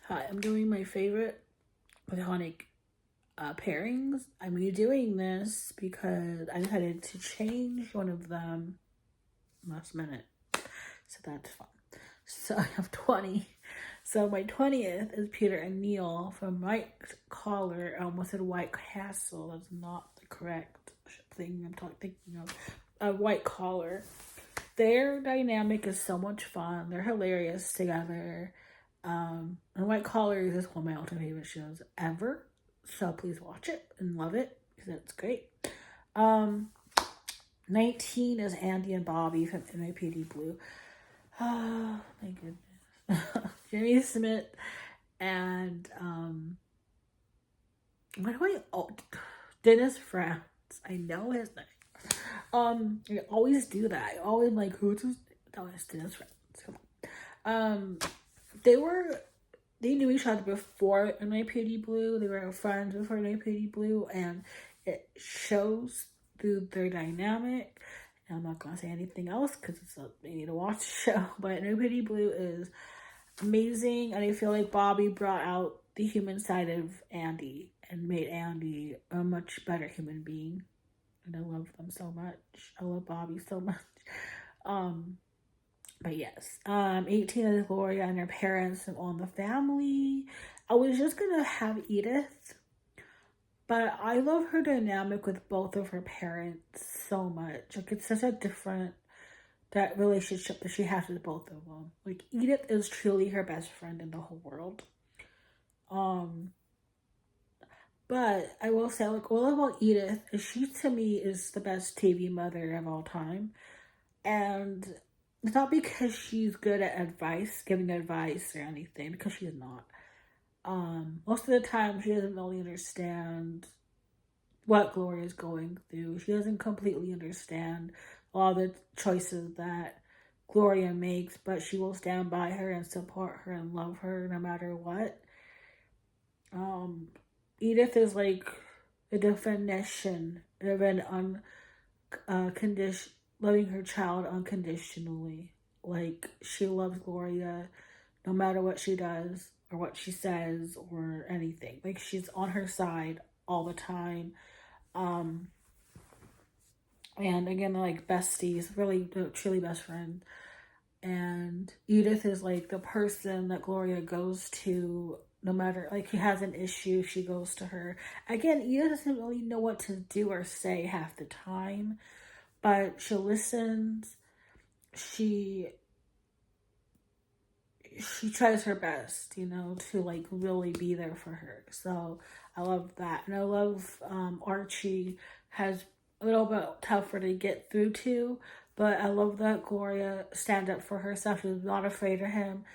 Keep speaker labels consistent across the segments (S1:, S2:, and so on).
S1: Hi, I'm doing my favorite platonic pairings. I'm redoing this because I decided to change one of them last minute. So that's fun. So I have 20. So my 20th is Peter and Neil from White Collar. I almost said White Castle. That's not the correct thing I'm thinking of. White Collar. Their dynamic is so much fun. They're hilarious together. And White Collar is one of my all-time favorite shows ever. So please watch it and love it because it's great. 19 is Andy and Bobby from NYPD Blue. Oh my goodness. Jimmy Smith and Dennis Franz. I know his name. I always do that. I always like who's his Dennis Franz. Come on. They knew each other before NYPD Blue. They were friends before NYPD Blue, and it shows through their dynamic. And I'm not gonna say anything else because they need to watch the show. But NYPD Blue is amazing, and I feel like Bobby brought out the human side of Andy and made Andy a much better human being. And I love them so much. I love Bobby so much. But yes, 18 is Gloria and her parents and all the family. I was just gonna have Edith, but I love her dynamic with both of her parents so much. Like, it's such a different that relationship that she has with both of them. Like, Edith is truly her best friend in the whole world. But I will say, like, all about Edith is she to me is the best TV mother of all time, and it's not because she's good at giving advice or anything, because she's not. Most of the time she doesn't really understand what Gloria's going through. She doesn't completely understand all the choices that Gloria makes, but she will stand by her and support her and love her no matter what. Edith is like the definition of an loving her child unconditionally. Like, she loves Gloria no matter what she does or what she says or anything. Like, she's on her side all the time. And again, like besties, really, truly best friend. And Edith is like the person that Gloria goes to no matter, like, he has an issue, she goes to her. Again, Edith doesn't really know what to do or say half the time, but she listens. She tries her best, to like really be there for her. So I love that. And I love Archie has a little bit tougher to get through to, but I love that Gloria stand up for herself. She's not afraid of him.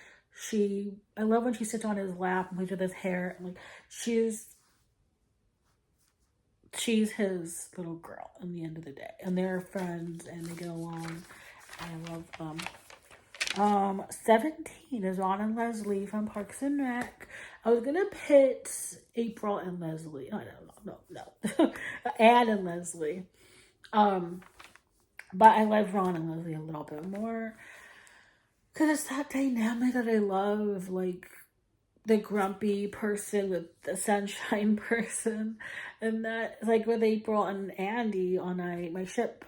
S1: I love when she sits on his lap and plays with his hair. Like, she's his little girl in the end of the day. And they're friends and they get along. And I love them. 17 is Ron and Leslie from Parks and Rec. I was gonna pit April and Leslie. Oh, no. Anne and Leslie. But I love Ron and Leslie a little bit more because it's that dynamic that I love, like the grumpy person with the sunshine person, and that, like, with April and Andy on my ship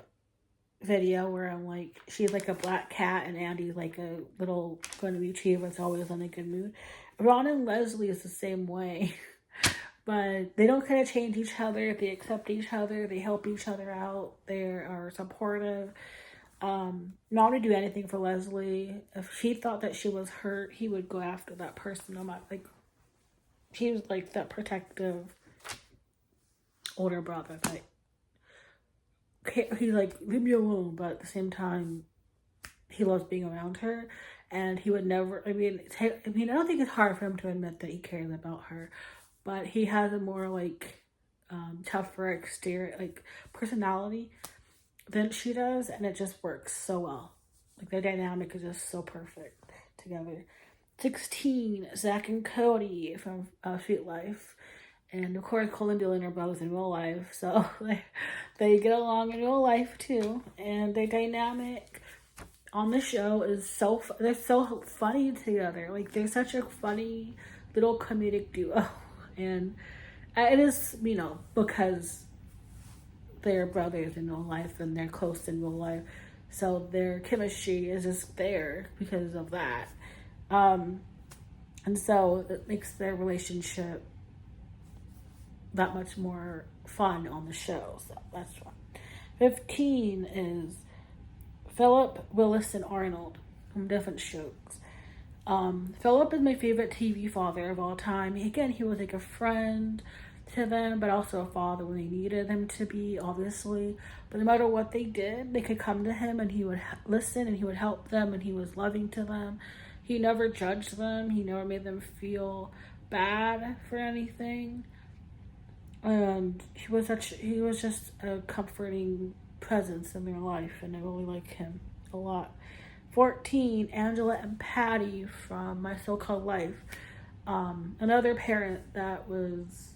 S1: video where I'm like, she's like a black cat and Andy's like a little gonna retriever that's always in a good mood. Ron and Leslie is the same way. But they don't kind of change each other. They accept each other. They help each other out. They are supportive. Not to do anything for Leslie. If she thought that she was hurt, he would go after that person. No matter, like, he was like that protective older brother. But he's like, leave me alone. But at the same time, he loves being around her. And he would never, I mean, I don't think it's hard for him to admit that he cares about her. But he has a more like tougher exterior, like, personality than she does, and it just works so well. Like, their dynamic is just so perfect together. 16, Zach and Cody from Sweet Life, and of course Cole and Dylan are brothers in real life, so they get along in real life too. And their dynamic on the show is they're so funny together. Like, they're such a funny little comedic duo. And it is, because they're brothers in real life and they're close in real life. So their chemistry is just there because of that. Um, and so it makes their relationship that much more fun on the show. So that's fun. 15 is Philip, Willis, and Arnold from different shows. Philip is my favorite TV father of all time. Again, he was like a friend to them, but also a father when they needed him to be, obviously. But no matter what they did, they could come to him and he would listen and he would help them and he was loving to them. He never judged them. He never made them feel bad for anything. And he was just a comforting presence in their life, and I really like him a lot. 14, Angela and Patty from My So-Called Life. Another parent that was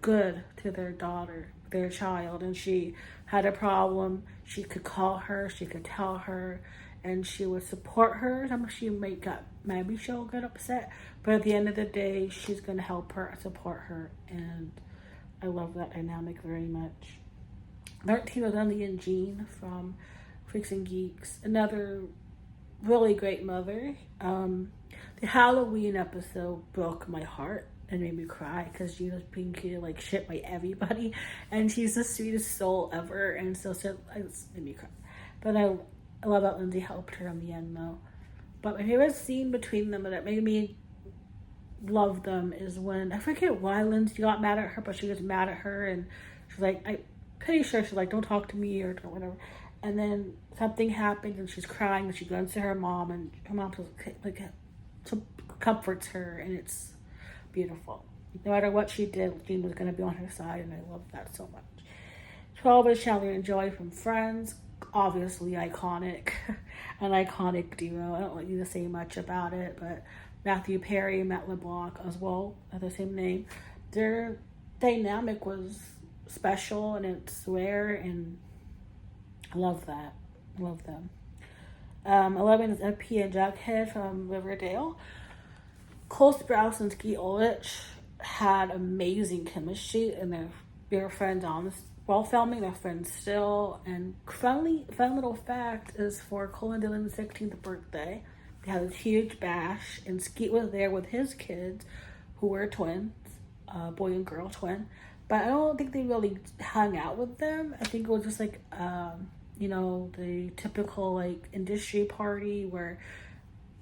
S1: good to their daughter, their child, and she had a problem. She could call her, she could tell her, and she would support her. Sometimes she might maybe she'll get upset, but at the end of the day, she's gonna help her, support her, and I love that dynamic very much. 13 was Emily and Jean from Freaks and Geeks. Another really great mother. The Halloween episode broke my heart and made me cry because Jean was being treated like shit by everybody, and she's the sweetest soul ever, and so it made me cry. But I love that Lindsay helped her in the end though. But my favorite scene between them that made me love them is when, I forget why Lindsay got mad at her, but she was mad at her and she's like, I'm pretty sure she's like, don't talk to me or whatever. And then something happens and she's crying and she goes to her mom and her mom like comforts her, and it's beautiful. No matter what she did, Jean was going to be on her side, and I love that so much. 12 is Chandler and Joey from Friends. Obviously iconic. An iconic duo. I don't need to say much about it, but Matthew Perry and Matt LeBlanc as well, have the same name. Their dynamic was special and it's rare, and I love that. I love them. 11 is FP and Jughead from Riverdale. Cole Sprouse and Skeet Ulrich had amazing chemistry, and they're friends while filming. They're friends still. And fun little fact is for Cole and Dylan's 16th birthday, they had this huge bash, and Skeet was there with his kids, who were twins, boy and girl twin. But I don't think they really hung out with them. I think it was just like, the typical like industry party where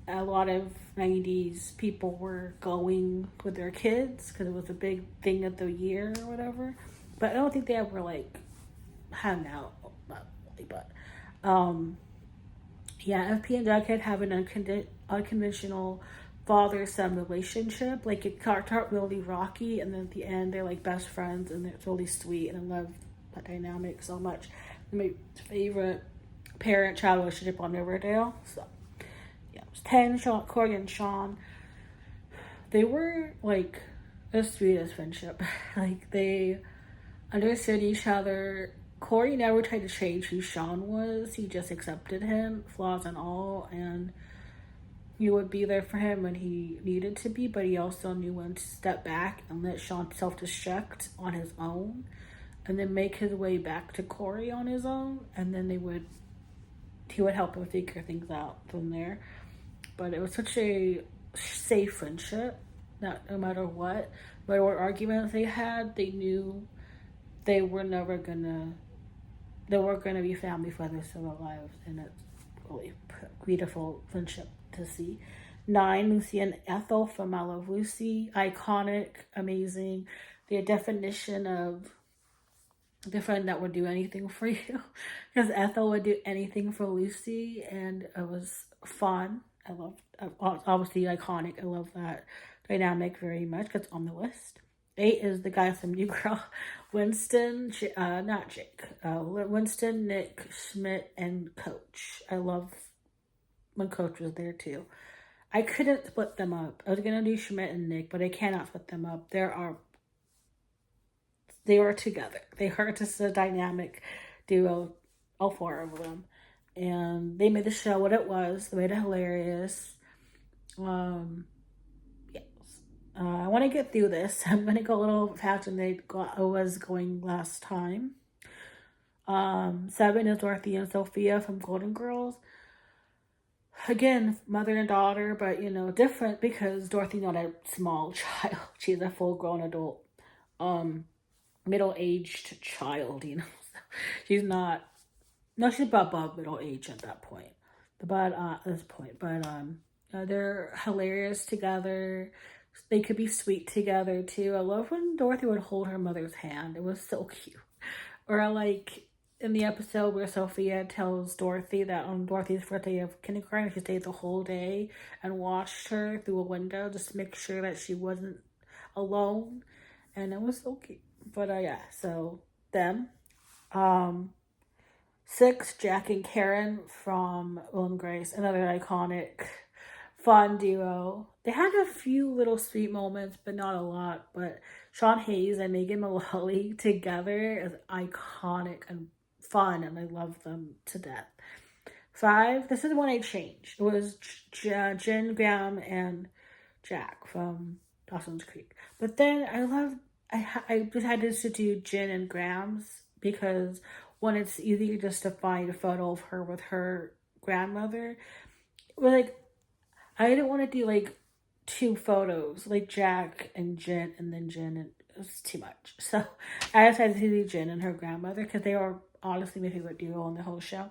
S1: a lot of 90s people were going with their kids because it was a big thing of the year or whatever. But I don't think they ever like hung out, not really, but FP and Jughead have an unconventional father-son relationship. Like, it starts out really rocky, and then at the end they're like best friends, and it's really sweet, and I love that dynamic so much. My favorite parent-child relationship on Riverdale. So yeah, it was 10, Corey and Sean. They were like the sweetest friendship. Like, they understood each other. Corey never tried to change who Sean was. He just accepted him, flaws and all, and he would be there for him when he needed to be, but he also knew when to step back and let Sean self-destruct on his own, and then make his way back to Corey on his own, and then he would help him figure things out from there. But it was such a safe friendship that no matter what arguments they had, they knew they were never gonna be family for the rest of their lives, and it's really beautiful friendship to see. 9, Lucy and Ethel from I Love Lucy. Iconic, amazing. The definition of the friend that would do anything for you, because Ethel would do anything for Lucy, and it was fun. I love, obviously iconic. I love that dynamic very much. It's on the list. 8 is the guy from New Girl, Winston, not Jake, Winston, Nick, Schmidt, and Coach. I love when Coach was there too. I couldn't split them up. I was gonna do Schmidt and Nick, but I cannot split them up. They are together. They are just a dynamic duo, all 4 of them. And they made the show what it was. They made it hilarious. Yes. I want to get through this. I'm going to go a little faster than I was going last time. 7 is Dorothy and Sophia from Golden Girls. Again, mother and daughter, but different because Dorothy's not a small child. She's a full grown adult, um, middle aged child. She's not, no, she's above middle age at that point. But at this point, but they're hilarious together. They could be sweet together too. I love when Dorothy would hold her mother's hand. It was so cute. Or like in the episode where Sophia tells Dorothy that on Dorothy's first day of kindergarten, she stayed the whole day and watched her through a window just to make sure that she wasn't alone. And it was so cute. But yeah, so them. Um, 6, Jack and Karen from Will and Grace, another iconic fun duo. They had a few little sweet moments, but not a lot. But Sean Hayes and Megan Mullally together is iconic and fun, and I love them to death. 5, this is the one I changed. It was Jen, Graham, and Jack from Dawson's Creek. But then I decided to do Jen and Graham's because one, it's easier just to find a photo of her with her grandmother. But like, I didn't want to do like 2 photos, like Jack and Jen, and then Jen, and it was too much. So I decided to do Jen and her grandmother because they are honestly my favorite duo on the whole show.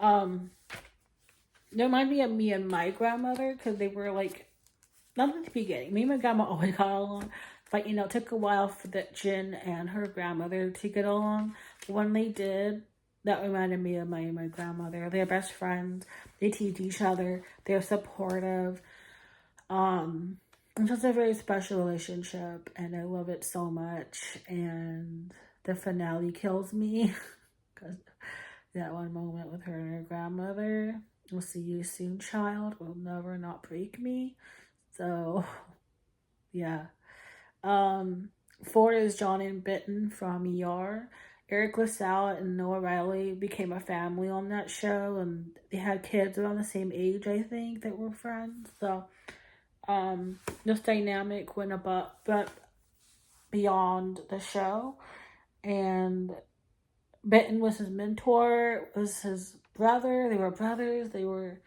S1: They remind me of me and my grandmother because they were like, not at the beginning. Me and my grandma always got along, but it took a while for that Jen and her grandmother to get along. But when they did, that reminded me of my grandmother. They're best friends. They teach each other. They're supportive. It's just a very special relationship, and I love it so much. And the finale kills me because that one moment with her and her grandmother. We'll see you soon, child. Will never not break me. So, yeah. 4 is John and Benton from ER. Eric LaSalle and Noah Riley became a family on that show, and they had kids around the same age, I think, that were friends. So, this dynamic went above, but beyond the show, and Benton was his mentor, was his brother. They were brothers. They were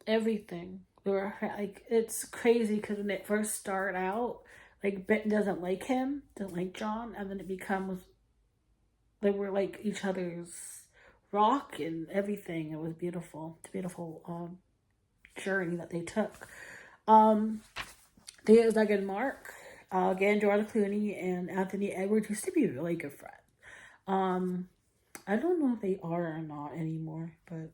S1: everything. They were like, it's crazy because when they first start out, like Benton doesn't like him, doesn't like John, and then it becomes they were like each other's rock and everything. It was beautiful. It's a beautiful journey that they took. There's Doug and Mark. Again, George Clooney and Anthony Edwards used to be really good friends. I don't know if they are or not anymore, but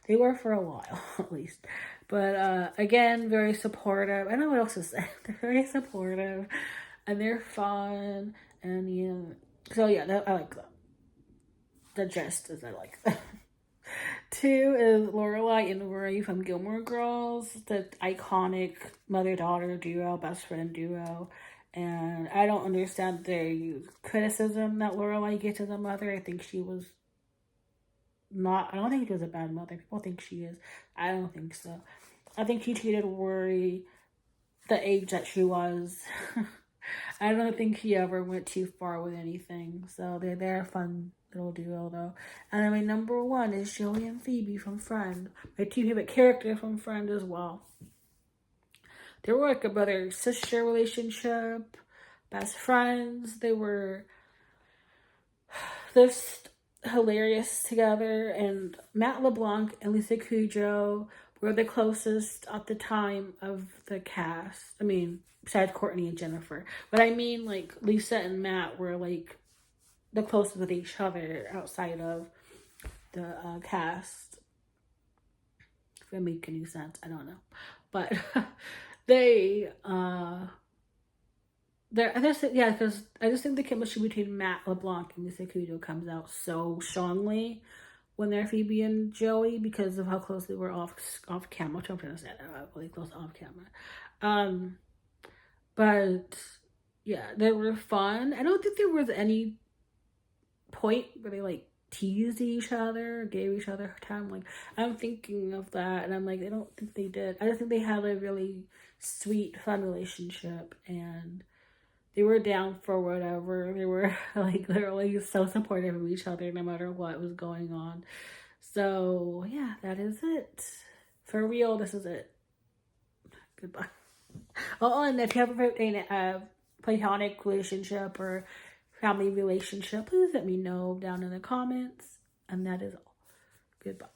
S1: they were for a while, at least. But again, very supportive. I don't know what else to say. They're very supportive, and they're fun, and so yeah, I like them. The gist is I like them. 2 is Lorelai and Rory from Gilmore Girls, the iconic mother-daughter duo, best friend duo. And I don't understand the criticism that Lorelai gets as a mother. I think she was not, I don't think she was a bad mother. People think she is. I don't think so. I think she treated Rory the age that she was. I don't think he ever went too far with anything. So they're a fun little duo though. And then my number 1 is Joey and Phoebe from Friend. My 2 favorite characters from Friend as well. They were like a brother-sister relationship, best friends. They were just hilarious together. And Matt LeBlanc and Lisa Kudrow were the closest at the time of the cast. I mean, besides Courtney and Jennifer. But I mean, like, Lisa and Matt were, like, the closest with each other outside of the cast. If it makes any sense, I don't know. But they're, because I just think the chemistry between Matt LeBlanc and Lisa Kudrow comes out so strongly when they're Phoebe and Joey because of how close they were off camera. Which I'm trying to say, really close off camera. But yeah, they were fun. I don't think there was any point where they like teased each other, gave each other time. Like, I'm thinking of that, and I'm like, I don't think they did. I just think they had a really sweet, fun relationship, and they were down for whatever. They were like literally so supportive of each other no matter what was going on. So yeah, that is it. For real, this is it. Goodbye. Oh, and if you have a platonic relationship or family relationship, please let me know down in the comments. And that is all. Goodbye.